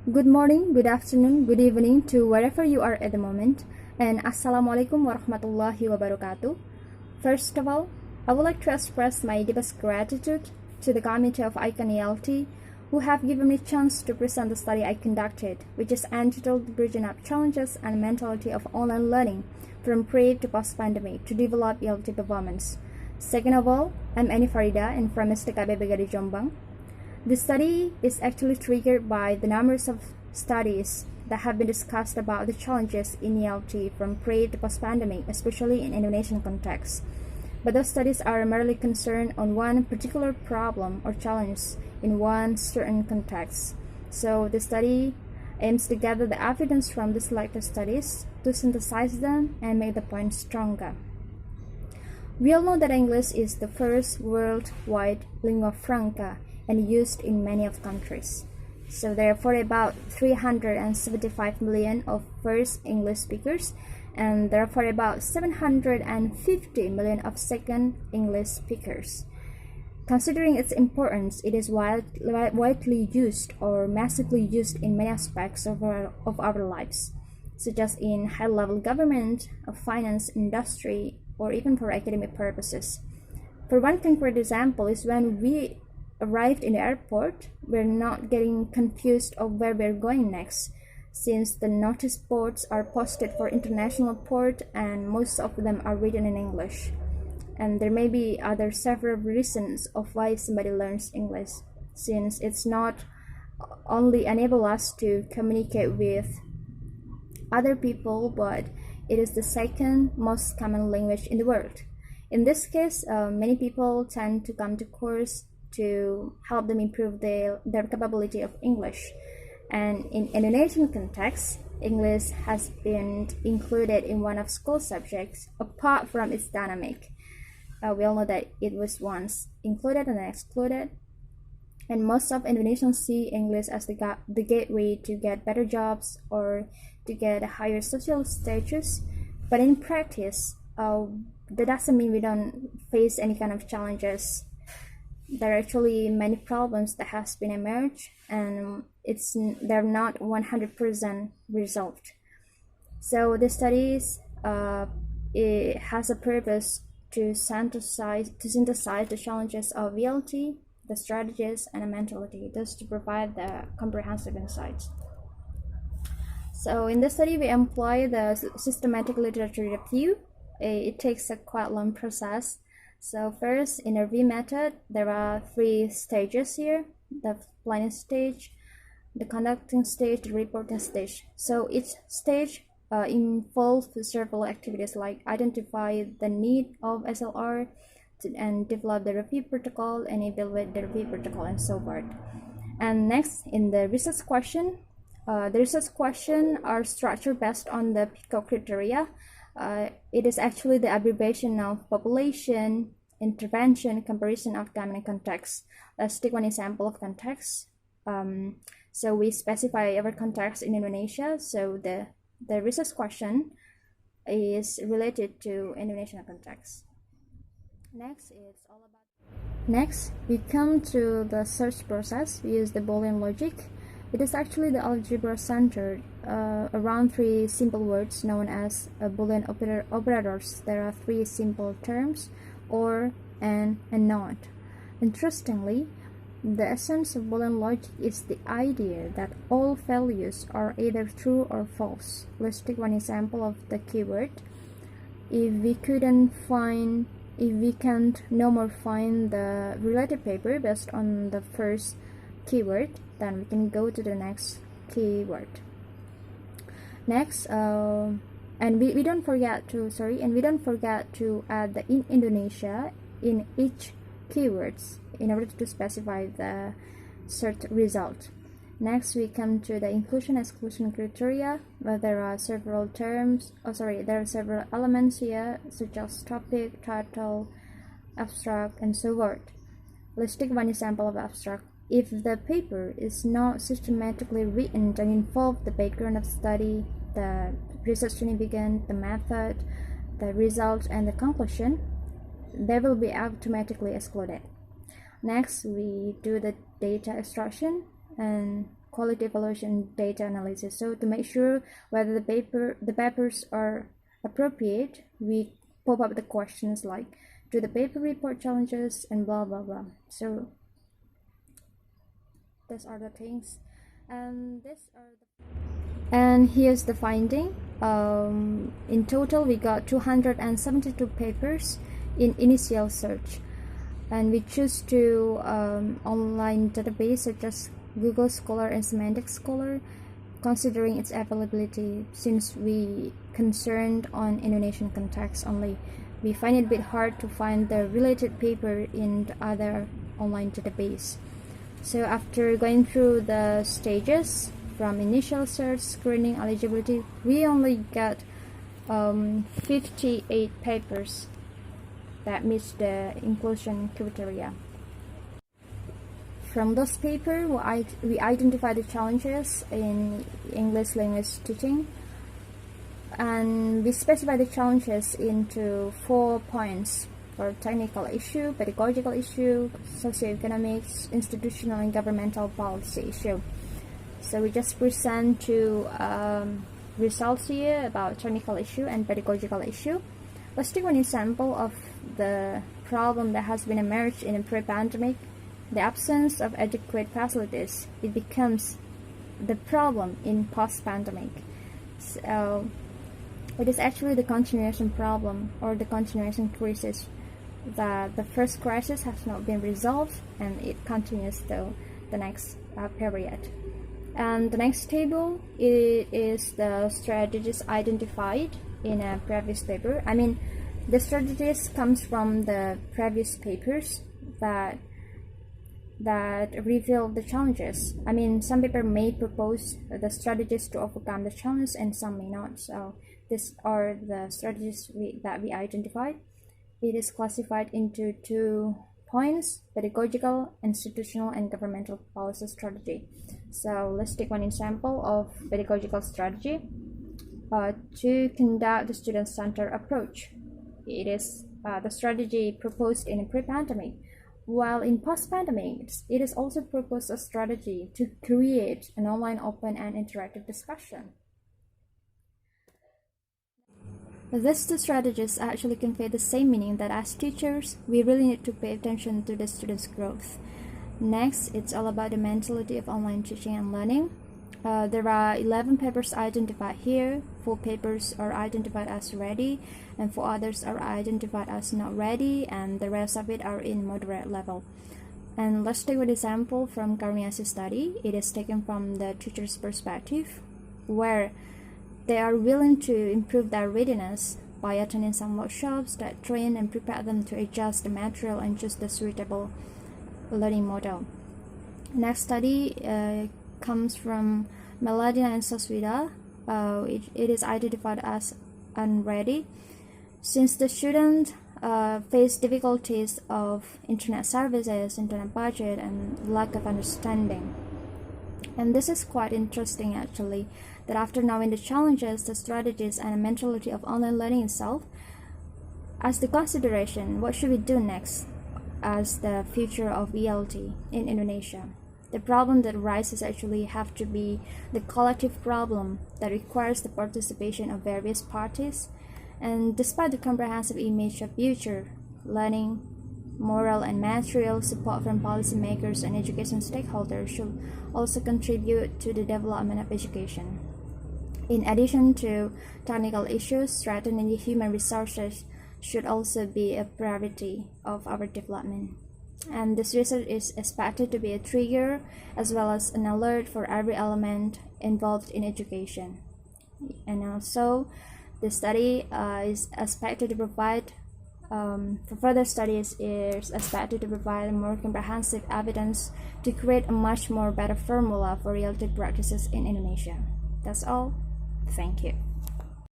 Good morning, good afternoon, good evening to wherever you are at the moment, and Assalamualaikum warahmatullahi wabarakatuh. First of all, I would like to express my deepest gratitude to the committee of ICON-ELT who have given me a chance to present the study I conducted, which is entitled Bridging Up Challenges and Mentality of Online Learning from Pre to Post-Pandemic to Develop ELT Performance. Second of all, I'm Faridah and from STKIP Jombang. This study is actually triggered by the numbers of studies that have been discussed about the challenges in ELT from pre to post-pandemic, especially in Indonesian context. But those studies are merely concerned on one particular problem or challenge in one certain context. So the study aims to gather the evidence from the selected studies to synthesize them and make the point stronger. We all know that English is the first worldwide lingua franca and used in many of countries. So therefore about 375 million of first English speakers and therefore about 750 million of second English speakers. Considering its importance, it is widely used or massively used in many aspects of our lives, such as in high-level government, finance, industry, or even for academic purposes. For one concrete example is when we arrived in the airport, we're not getting confused of where we're going next, since the notice boards are posted for international port and most of them are written in English. And there may be other several reasons of why somebody learns English, since it's not only enable us to communicate with other people, but it is the second most common language in the world. In this case, many people tend to come to course to help them improve their capability of English. And in Indonesian context, English has been included in one of school subjects apart from its dynamic. We all know that it was once included and then excluded. And most of Indonesians see English as the gateway to get better jobs or to get a higher social status. But in practice, that doesn't mean we don't face any kind of challenges. There are actually many problems that has been emerged and they're not 100% resolved. So the studies it has a purpose to synthesize the challenges of ELT, the strategies, and the mentality, thus to provide the comprehensive insights. So in this study, we employ the systematic literature review. It takes a quite long process. So first, in the review method, there are 3 stages here: the planning stage, the conducting stage, the reporting stage. So each stage involves several activities like identify the need of SLR and develop the review protocol and evaluate the review protocol and so forth. And next, in the research question, the research questions are structured based on the PICO criteria. It is actually the abbreviation of population, intervention, comparison, outcome, and context. Let's take one example of context. So we specify our context in Indonesia. So the research question is related to Indonesian context. Next, we come to the search process. We use the Boolean logic. It is actually the algebra centered around 3 simple words known as Boolean operators. There are 3 simple terms: or, and not. Interestingly, the essence of Boolean logic is the idea that all values are either true or false. Let's take one example of the keyword. If we can't no more find the related paper based on the first keyword, then we can go to the next keyword. Next, and we don't forget to add the in Indonesia in each keywords in order to specify the search result. Next, we come to the inclusion-exclusion criteria, where there are several elements here, such as topic, title, abstract, and so forth. Let's take one example of abstract. If the paper is not systematically written and involve the background of study, the research significance, the method, the result, and the conclusion, they will be automatically excluded. Next, we do the data extraction, and quality evaluation data analysis. So to make sure whether the papers are appropriate, we pop up the questions like, do the paper report challenges, and blah blah blah. So these are the things, and here's the finding. In total we got 272 papers in initial search, and we choose to online database such as Google Scholar and Semantic Scholar, considering its availability. Since we concerned on Indonesian context only, we find it a bit hard to find the related paper in the other online database. So after going through the stages from initial search, screening, eligibility, we only got 58 papers that meets the inclusion criteria. From those papers, we identify the challenges in English language teaching, and we specify the challenges into 4 points: for technical issue, pedagogical issue, socioeconomics, institutional and governmental policy issue. So we just present two results here about technical issue and pedagogical issue. Let's take one example of the problem that has been emerged in a pre-pandemic. The absence of adequate facilities, it becomes the problem in post-pandemic. So it is actually the continuation problem or the continuation crisis, that the first crisis has not been resolved and it continues to the next period. And the next table, it is the strategies identified in a previous paper. I mean, the strategies comes from the previous papers that reveal the challenges. I mean, some paper may propose the strategies to overcome the challenge and some may not. So these are the strategies that we identified. It is classified into 2 points: pedagogical, institutional, and governmental policy strategy. So let's take one example of pedagogical strategy. To conduct the student-centered approach. It is the strategy proposed in a pre-pandemic. While in post-pandemic, it is also proposed a strategy to create an online open and interactive discussion. These two strategies actually convey the same meaning, that as teachers, we really need to pay attention to the students' growth. Next, it's all about the mentality of online teaching and learning. There are 11 papers identified here. 4 papers are identified as ready, and 4 others are identified as not ready, and the rest of it are in moderate level. And let's take an example from Karnia's study. It is taken from the teacher's perspective, where they are willing to improve their readiness by attending some workshops that train and prepare them to adjust the material and choose the suitable learning model. Next study comes from Meladina and Saswida. It is identified as unready, since the student face difficulties of internet services, internet budget, and lack of understanding. And this is quite interesting actually, that after knowing the challenges, the strategies, and the mentality of online learning itself, as the consideration, what should we do next as the future of ELT in Indonesia? The problem that arises actually have to be the collective problem that requires the participation of various parties. And despite the comprehensive image of future learning, moral and material support from policymakers and education stakeholders should also contribute to the development of education. In addition to technical issues, strengthening the human resources should also be a priority of our development. And this research is expected to be a trigger as well as an alert for every element involved in education. And also, the study is expected to provide, for further studies, is expected to provide more comprehensive evidence to create a much more better formula for ELT practices in Indonesia. That's all. Thank you.